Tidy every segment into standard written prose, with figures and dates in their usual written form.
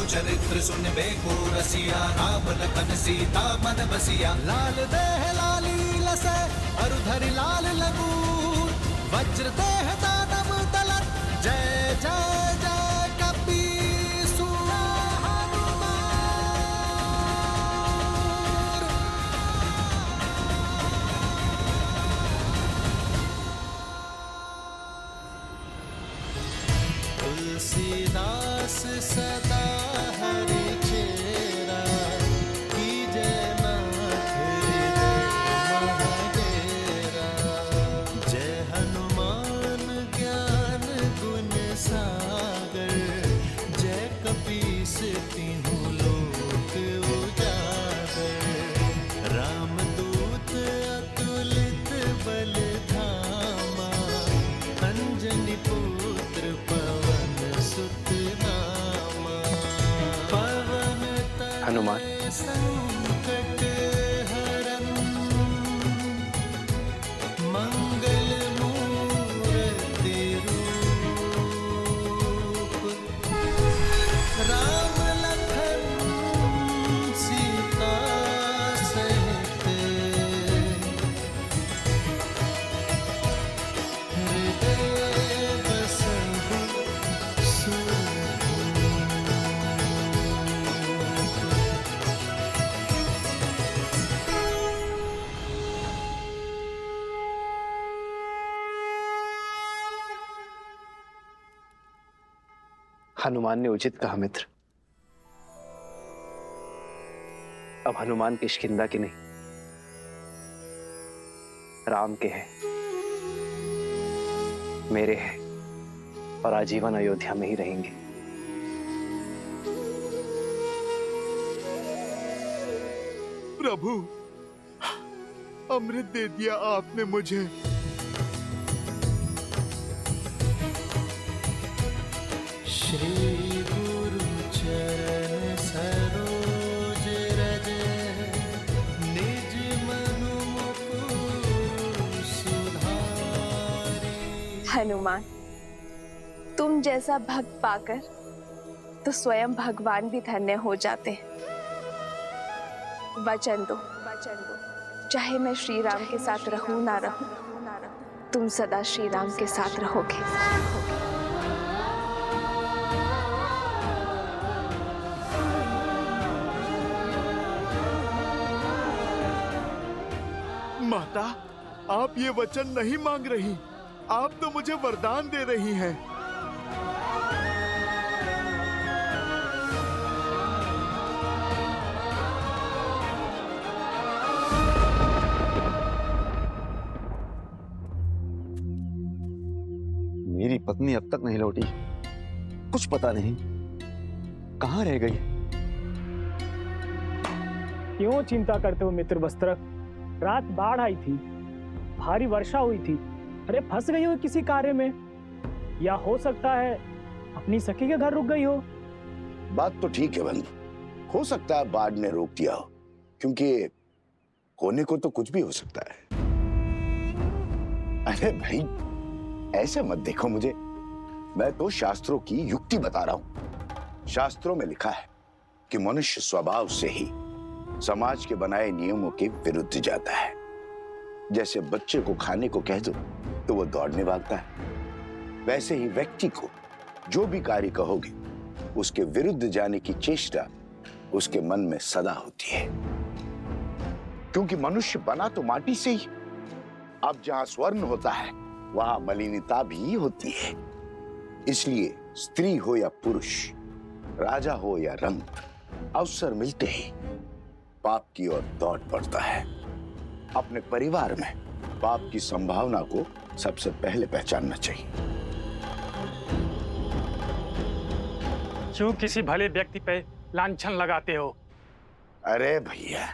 चरित्र सुन बेको रसिया, राम लखन सीता मन बसिया। लाल देह लाली लसे अरुधरि लाल लगूर, वज्र देह दानव दलत जय जय जय कपीसूर। तुलसीदास सदा हरि चेरा, कीजय नाथ हृदय महाडेरा। जय हनुमान ज्ञान गुण सागर, जय कपीस तिहुँ लोक उजागर। रामदूत अतुलित बल धामा, अंजनी पुत्र पवन सुत नामा। पवन हनुमान। तनय संकट हरन, मंगल मूर्ति रूप। राम लखन सीता सहित, हृदय बसहु सुरभूप। हनुमान ने उचित कहा मित्र। अब हनुमान किष्किंधा के नहीं, राम के हैं, मेरे हैं, और आजीवन अयोध्या में ही रहेंगे। प्रभु, अमृत दे दिया आपने मुझे। श्री गुरु चरण सरोज रज, निज मनु मुकुर सुधारि। हनुमान, तुम जैसा भक्त पाकर तो स्वयं भगवान भी धन्य हो जाते हैं। वचन दो, चाहे मैं श्री राम के साथ रहूं ना रहूं, तुम सदा श्री राम के साथ रहोगे। माता, आप ये वचन नहीं मांग रही, आप तो मुझे वरदान दे रही हैं। मेरी पत्नी अब तक नहीं लौटी, कुछ पता नहीं कहाँ रह गई। क्यों चिंता करते हो मित्र वस्त्र? रात बाढ़ आई थी, भारी वर्षा हुई थी। अरे फंस गई हो किसी कार्य में, या हो सकता है अपनी सखी के घर रुक गई हो। बात तो ठीक है बंधु, हो सकता है बाढ़ ने रोक दिया हो, क्योंकि होने को तो कुछ भी हो सकता है। अरे भाई, ऐसे मत देखो मुझे, मैं तो शास्त्रों की युक्ति बता रहा हूं। शास्त्रों में लिखा है कि मनुष्य स्वभाव से ही समाज के बनाए नियमों के विरुद्ध जाता है। जैसे बच्चे को खाने को कह दो तो वो दौड़ने भागता है, वैसे ही व्यक्ति को जो भी कार्य कहोगे उसके विरुद्ध जाने की चेष्टा उसके मन में सदा होती है। क्योंकि मनुष्य बना तो माटी से ही, अब जहां स्वर्ण होता है वहां मलिनता भी होती है। इसलिए स्त्री हो या पुरुष, राजा हो या रंक, अवसर मिलते ही पाप की ओर दौड़ पड़ता है। अपने परिवार में पाप की संभावना को सबसे पहले पहचानना चाहिए। क्यों किसी भले व्यक्ति पे लांछन लगाते हो? अरे भैया,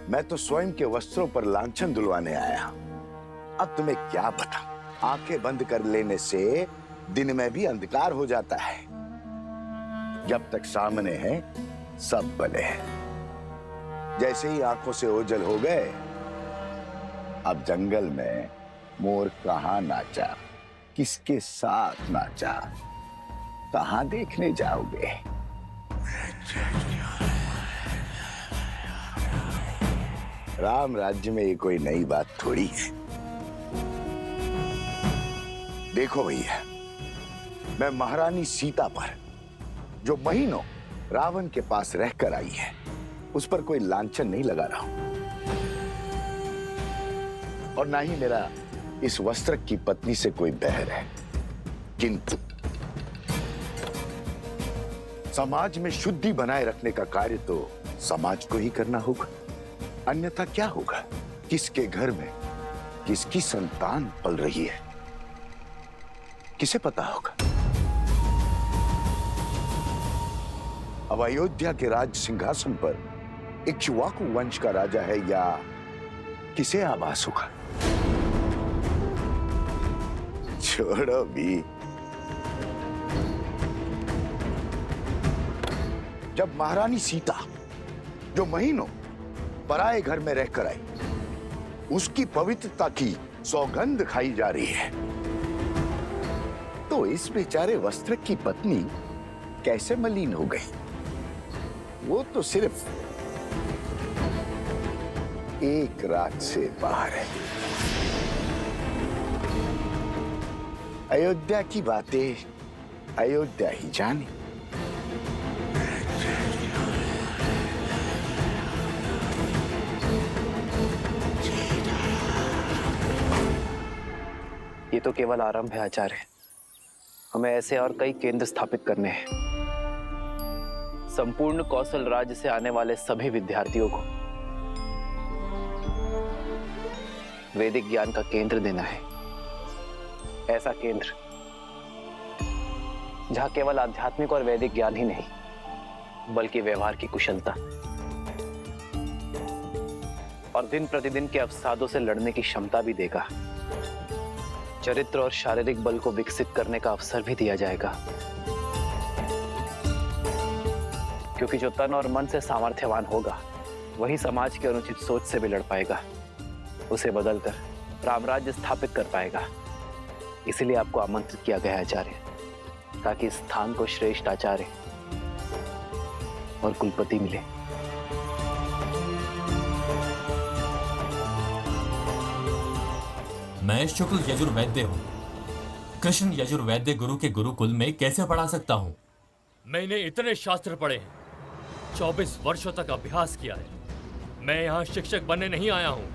मैं तो स्वयं के वस्त्रों पर लांछन दुलवाने आया। अब तुम्हें क्या पता, आंखें बंद कर लेने से दिन में भी अंधकार हो जाता है। जब तक सामने है सब भले हैं। जैसे ही आंखों से ओझल हो गए, अब जंगल में मोर कहाँ नाचा, किसके साथ नाचा, कहाँ देखने जाओगे? राम राज्य में ये कोई नई बात थोड़ी है। देखो भैया, मैं महारानी सीता पर जो महीनों रावण के पास रहकर आई है, उस पर कोई लांछन नहीं लगा रहा हूं, और ना ही मेरा इस वस्त्र की पत्नी से कोई बैर है। किंतु समाज में शुद्धि बनाए रखने का कार्य तो समाज को ही करना होगा, अन्यथा क्या होगा? किसके घर में किसकी संतान पल रही है, किसे पता होगा? अब अयोध्या के राज सिंहासन पर इक्ष्वाकु वंश का राजा है या किसे आभास होगा? छोड़ो भी। जब महारानी सीता जो महीनों पराए घर में रहकर आई, उसकी पवित्रता की सौगंध खाई जा रही है, तो इस बेचारे वस्त्र की पत्नी कैसे मलिन हो गई? वो तो सिर्फ एक रात से बाहर है। अयोध्या की बातें अयोध्या ही जाने। ये तो केवल आरंभ है आचार्य, हमें ऐसे और कई केंद्र स्थापित करने हैं। संपूर्ण कौशल राज्य से आने वाले सभी विद्यार्थियों को वैदिक ज्ञान का केंद्र देना है। ऐसा केंद्र जहां केवल आध्यात्मिक और वैदिक ज्ञान ही नहीं, बल्कि व्यवहार की कुशलता और दिन प्रतिदिन के अवसादों से लड़ने की क्षमता भी देगा। चरित्र और शारीरिक बल को विकसित करने का अवसर भी दिया जाएगा, क्योंकि जो तन और मन से सामर्थ्यवान होगा, वही समाज की अनुचित सोच से भी लड़ पाएगा, उसे बदलकर रामराज्य स्थापित कर पाएगा। इसीलिए आपको आमंत्रित किया गया आचार्य, ताकि इस स्थान को श्रेष्ठ आचार्य और कुलपति मिले। मैं शुक्ल यजुर्वैद्य हूँ। कृष्ण यजुर्वैद्य गुरु के गुरुकुल में कैसे पढ़ा सकता हूँ? मैंने इतने शास्त्र पढ़े हैं, 24 वर्षों तक अभ्यास किया है। मैं यहाँ शिक्षक बनने नहीं आया हूँ।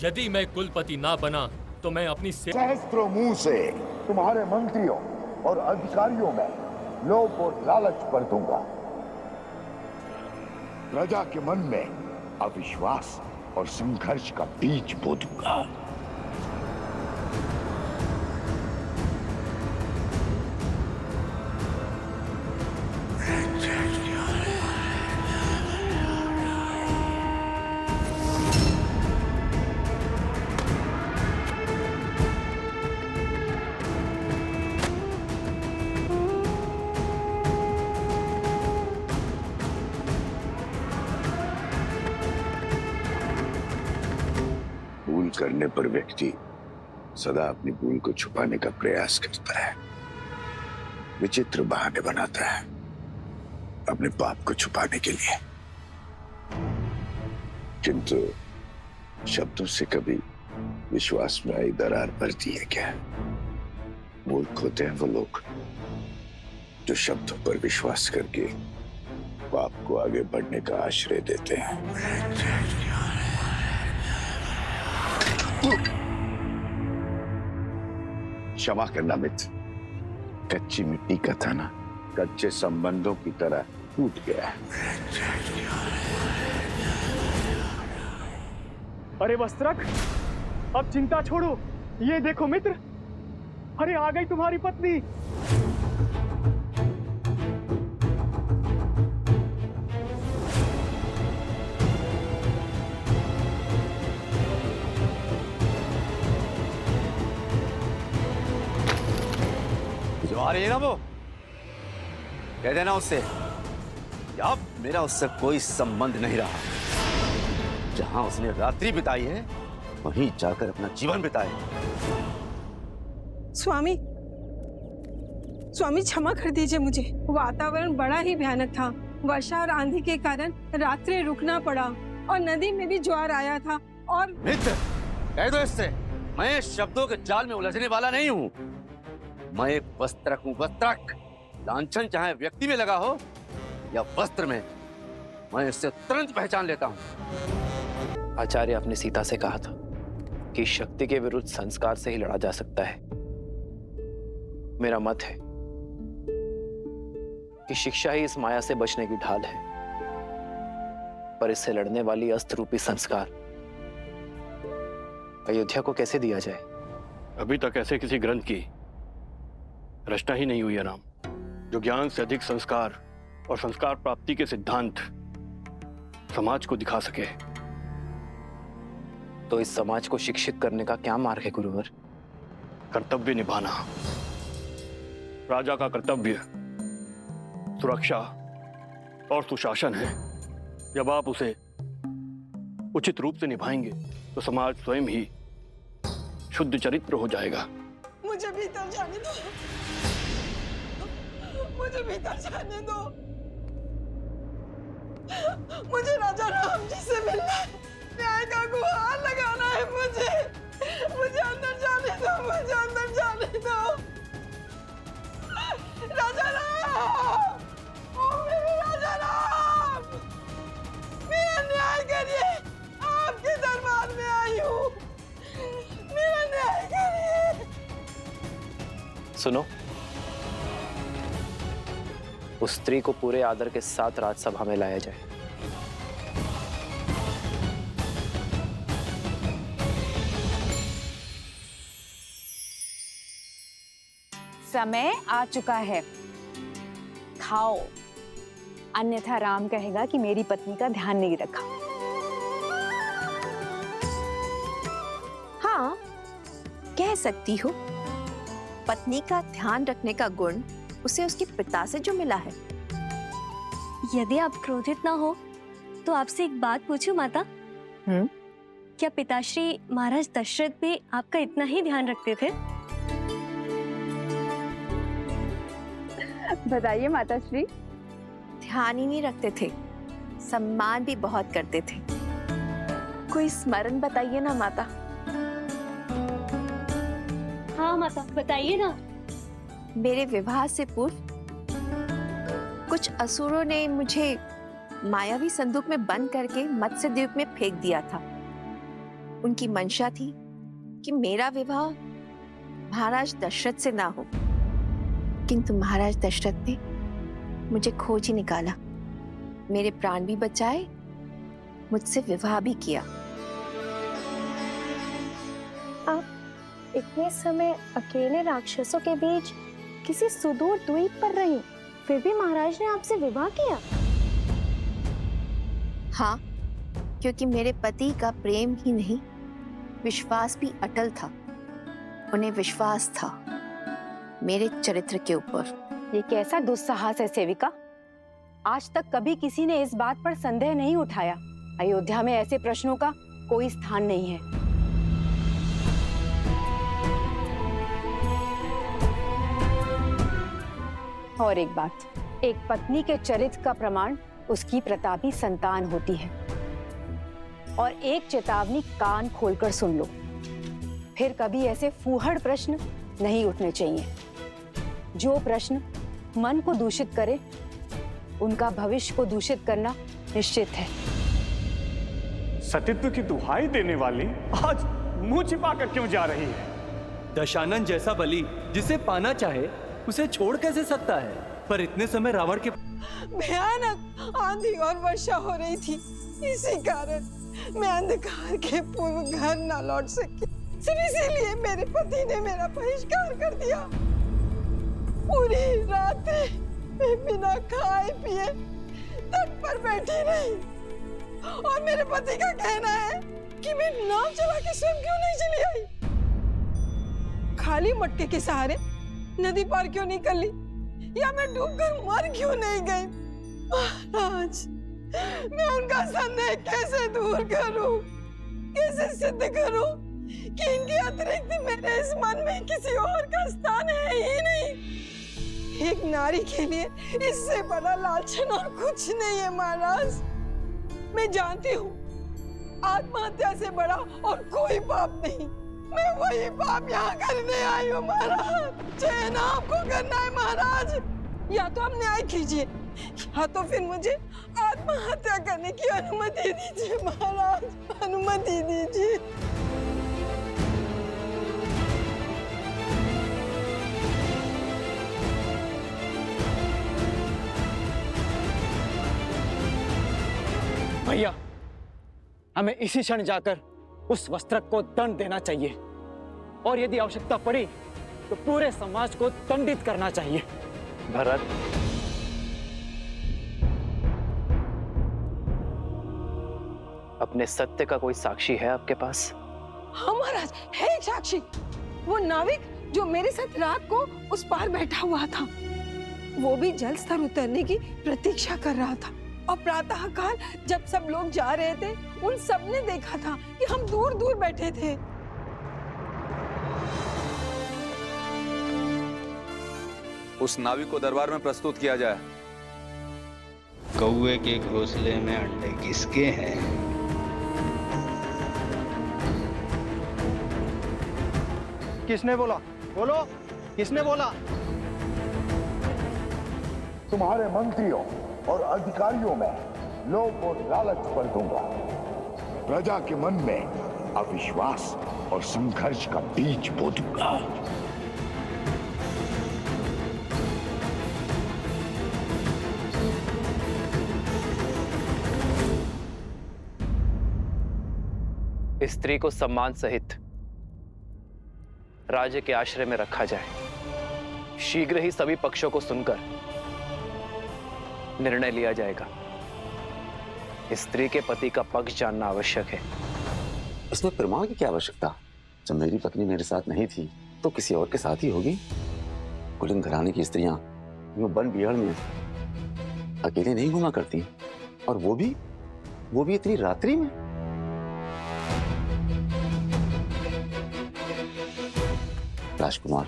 यदि मैं कुलपति ना बना तो मैं अपनी सहस्त्रों मुंह से तुम्हारे मंत्रियों और अधिकारियों में लोभ और लालच भर दूंगा। प्रजा के मन में अविश्वास और संघर्ष का बीज बो दूंगा। करने पर व्यक्ति सदा अपनी भूल को छुपाने का प्रयास करता है, विचित्र बहाने बनाता है अपने पाप को छुपाने के लिए। किंतु शब्दों से कभी विश्वास में आई दरार भरती है क्या? मूर्ख होते हैं वो लोग जो शब्दों पर विश्वास करके पाप को आगे बढ़ने का आश्रय देते हैं। क्षमा करना मित्र, कच्ची मिट्टी का था ना, कच्चे संबंधों की तरह टूट गया। अरे वस्त्रक, अब चिंता छोड़ो, ये देखो मित्र, अरे आ गई तुम्हारी पत्नी। जो आ रही है ना वो, कह देना उससे अब मेरा उससे कोई संबंध नहीं रहा। जहां उसने रात्रि बिताई है वहीं जाकर अपना जीवन बिताए। स्वामी, स्वामी क्षमा कर दीजिए मुझे। वातावरण बड़ा ही भयानक था, वर्षा और आंधी के कारण रात्रि रुकना पड़ा और नदी में भी ज्वार आया था और मित्र, कह दो इससे, मैं शब्दों के जाल में उलझने वाला नहीं हूँ। मैं एक वस्त्रक हूँ, वस्त्रक। लांछन चाहे व्यक्ति में लगा हो या वस्त्र में, मैं इससे तुरंत पहचान लेता हूँ। आचार्य, आपने सीता से कहा था कि शक्ति के विरुद्ध संस्कार से ही लड़ा जा सकता है। मेरा मत है कि शिक्षा ही इस माया से बचने की ढाल है, पर इससे लड़ने वाली अस्त्र रूपी संस्कार अयोध्या को कैसे दिया जाए? अभी तक ऐसे किसी ग्रंथ की रचना ही नहीं हुई है राम, जो ज्ञान से अधिक संस्कार और संस्कार प्राप्ति के सिद्धांत समाज को दिखा सके। तो इस समाज को शिक्षित करने का क्या मार्ग है गुरुवर? कर्तव्य निभाना। राजा का कर्तव्य सुरक्षा और सुशासन है। जब आप उसे उचित रूप से निभाएंगे तो समाज स्वयं ही शुद्ध चरित्र हो जाएगा। मुझे भीतर जाने दो, मुझे भीतर जाने दो। मुझे राजा राम जी से मिलना है, न्याय का गुहार लगाना है। मुझे अंदर जाने दो, मुझे अंदर जाने दो। राजा राम, ओ मेरे राजा राम, मेरा न्याय करिए। आपके दरबार में आई हूँ, मेरा न्याय करिए। सुनो, उस स्त्री को पूरे आदर के साथ राजसभा में लाया जाए। समय आ चुका है, खाओ, अन्यथा राम कहेगा कि मेरी पत्नी का ध्यान नहीं रखा। हाँ, कह सकती हो। पत्नी का ध्यान रखने का गुण उसे उसके पिता से जो मिला है। यदि आप क्रोधित ना हो तो आपसे एक बात पूछूं माता? क्या पिताश्री महाराज दशरथ भी आपका इतना ही ध्यान रखते थे? बताइए माताश्री। ध्यान ही नहीं रखते थे, सम्मान भी बहुत करते थे। कोई स्मरण बताइए ना माता। हाँ माता, बताइए ना। मेरे विवाह से पूर्व कुछ असुरों ने मुझे मायावी संदूक में बंद करके मत्स्य द्वीप में फेंक दिया था। उनकी मंशा थी कि मेरा विवाह महाराज दशरथ से ना हो, किंतु महाराज दशरथ ने मुझे खोज ही निकाला, मेरे प्राण भी बचाए, मुझसे विवाह भी किया। आप इतने समय अकेले राक्षसों के बीच किसी सुदूर द्वीप पर रही, फिर भी महाराज ने आपसे विवाह किया? हाँ, क्योंकि मेरे पति का प्रेम ही नहीं, विश्वास भी अटल था। उन्हें विश्वास था मेरे चरित्र के ऊपर। ये कैसा दुस्साहस है सेविका? आज तक कभी किसी ने इस बात पर संदेह नहीं उठाया। अयोध्या में ऐसे प्रश्नों का कोई स्थान नहीं है। और एक बात, एक पत्नी के चरित्र का प्रमाण उसकी प्रतापी संतान होती है। और एक चेतावनी कान खोलकर सुन लो, फिर कभी ऐसे फूहड़ प्रश्न नहीं उठने चाहिए। जो प्रश्न मन को दूषित करे, उनका भविष्य को दूषित करना निश्चित है। सतीत्व की दुहाई देने वाली आज मुंह छिपा कर क्यों जा रही है? दशानन जैसा बलि जिसे पाना चाहे उसे छोड़ कैसे सकता है? पर इतने समय रावण के भयानक आंधी और वर्षा हो रही थी, इसी कारण मैं अंधकार के पूर्व घर न लौट सकी। सिर्फ इसीलिए मेरे पति ने मेरा बहिष्कार कर दिया। पूरी रात मैं बिना खाए पिए तट पर बैठी रही और मेरे पति का कहना है कि मैं नाव चला के स्वयं क्यों नहीं चली आई, खाली मटके के सहारे नदी पार क्यों नहीं कर ली, या मैं डूबकर मर क्यों नहीं गई। महाराज, मैं उनका संदेह कैसे दूर करूं, कैसे सिद्ध करूं कि इनके अतिरिक्त मेरे इस मन में किसी और का स्थान है ही नहीं। एक नारी के लिए इससे बड़ा लांछन और कुछ नहीं है महाराज। मैं जानती हूँ आत्महत्या से बड़ा और कोई पाप नहीं। मैं वही पाप यहाँ करने आई हूँ महाराज। चयन आपको करना है महाराज। या तो आप न्याय कीजिए या तो फिर मुझे आत्महत्या करने की अनुमति दीजिए महाराज, अनुमति दीजिए। भैया, हमें इसी क्षण जाकर उस वस्त्रक को दंड देना चाहिए और यदि आवश्यकता पड़ी तो पूरे समाज को दंडित करना चाहिए। भरत, अपने सत्य का कोई साक्षी है आपके पास? हाँ महाराज, है एक साक्षी। वो नाविक जो मेरे साथ रात को उस पार बैठा हुआ था, वो भी जल स्तर उतरने की प्रतीक्षा कर रहा था। और प्रातः काल जब सब लोग जा रहे थे, उन सब ने देखा था कि हम दूर दूर बैठे थे। उस नाविक को दरबार में प्रस्तुत किया जाए। कौवे के घोंसले में अंडे किसके हैं? किसने बोला? बोलो, किसने बोला? तुम्हारे मंत्रियों और अधिकारियों में लोभ और लालच भर दूंगा। प्रजा के मन में अविश्वास और संघर्ष का बीज बो दूंगा। स्त्री को सम्मान सहित राज्य के आश्रय में रखा जाए। शीघ्र ही सभी पक्षों को सुनकर निर्णय लिया जाएगा। स्त्री के पति का पक्ष जानना आवश्यक है। इसमें प्रमाण की क्या आवश्यकता? जब मेरी पत्नी मेरे साथ नहीं थी तो किसी और के साथ ही होगी। कुलीन घराने की स्त्रियां यूं वन बिहार में अकेले नहीं घुमा करती, और वो भी इतनी रात्रि में। राजकुमार,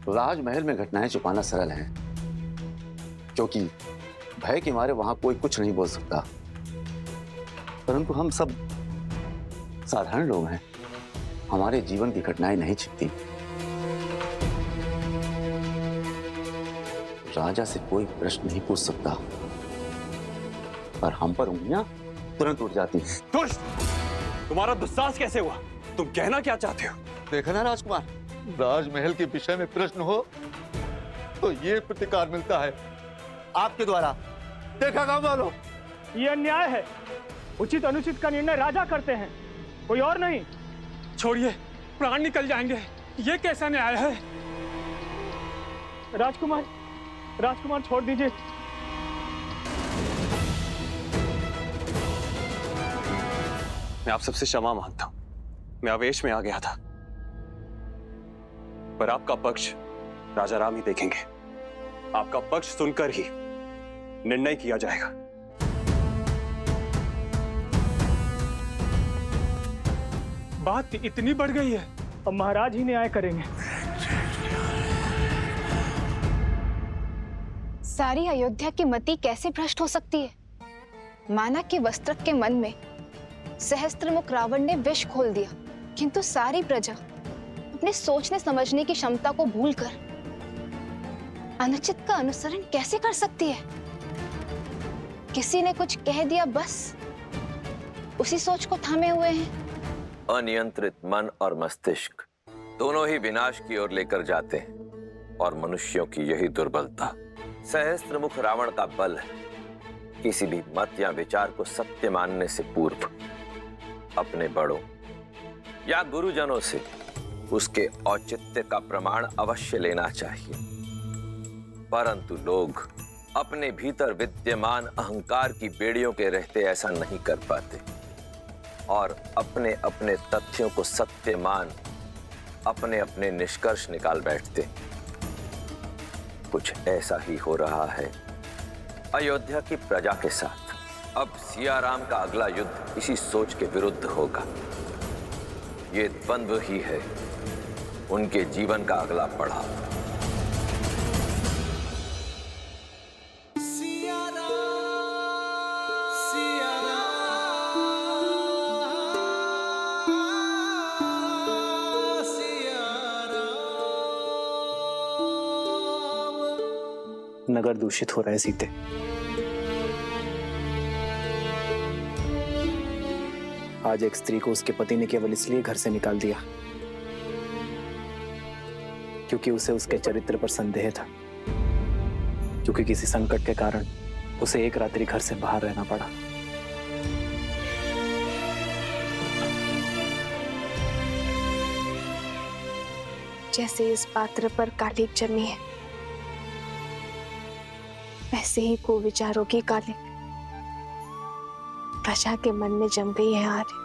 राजमहल में घटनाएं छुपाना सरल है, क्योंकि भय के मारे वहां कोई कुछ नहीं बोल सकता। परंतु हम सब साधारण लोग हैं, हमारे जीवन की घटनाएं नहीं छिपती। राजा से कोई प्रश्न नहीं पूछ सकता, पर हम पर उंगलियां तुरंत उठ जाती हैं। दुष्ट! तुम्हारा दुस्साहस कैसे हुआ? तुम कहना क्या चाहते हो? देखा ना राजकुमार, राजमहल के विषय में प्रश्न हो तो ये प्रतिकार मिलता है आपके द्वारा। देखा गांव वालों, ये अन्याय है। उचित अनुचित का निर्णय राजा करते हैं, कोई और नहीं। छोड़िए, प्राण निकल जाएंगे। ये कैसा न्याय है? राजकुमार छोड़ दीजिए। मैं आप सबसे क्षमा मांगता हूं। मैं आवेश में आ गया था, पर आपका पक्ष राजा राम ही देखेंगे। आपका पक्ष सुनकर ही निर्णय किया जाएगा। बात इतनी बढ़ गई है, अब महाराज ही न्याय करेंगे। सारी अयोध्या की मति कैसे भ्रष्ट हो सकती है? माना कि वस्त्रक के मन में सहस्त्रमुख रावण ने विष घोल दिया, किंतु सारी प्रजा अपने सोचने समझने की क्षमता को भूलकर अनुचित का अनुसरण कैसे कर सकती है? किसी ने कुछ कह दिया, बस उसी सोच को थामे हुए हैं। अनियंत्रित मन और मस्तिष्क दोनों ही विनाश की ओर लेकर जाते हैं, और मनुष्यों की यही दुर्बलता सहस्त्रमुख रावण का बल है। किसी भी मत या विचार को सत्य मानने से पूर्व अपने बड़ों या गुरुजनों से उसके औचित्य का प्रमाण अवश्य लेना चाहिए। परंतु लोग अपने भीतर विद्यमान अहंकार की बेड़ियों के रहते ऐसा नहीं कर पाते, और अपने अपने तथ्यों को सत्य मान अपने अपने निष्कर्ष निकाल बैठते। कुछ ऐसा ही हो रहा है अयोध्या की प्रजा के साथ। अब सिया राम का अगला युद्ध इसी सोच के विरुद्ध होगा। ये द्वंद्व ही है उनके जीवन का अगला पड़ाव। नगर दूषित हो रहा है सीते। आज एक स्त्री को उसके पति ने केवल इसलिए घर से निकाल दिया क्योंकि उसे उसके चरित्र पर संदेह था, क्योंकि किसी संकट के कारण उसे एक रात्रि घर से बाहर रहना पड़ा। जैसे इस पात्र पर कालिक जमी है, वैसे ही कुविचारों की कालिक प्रजा के मन में जम गई है आर्य।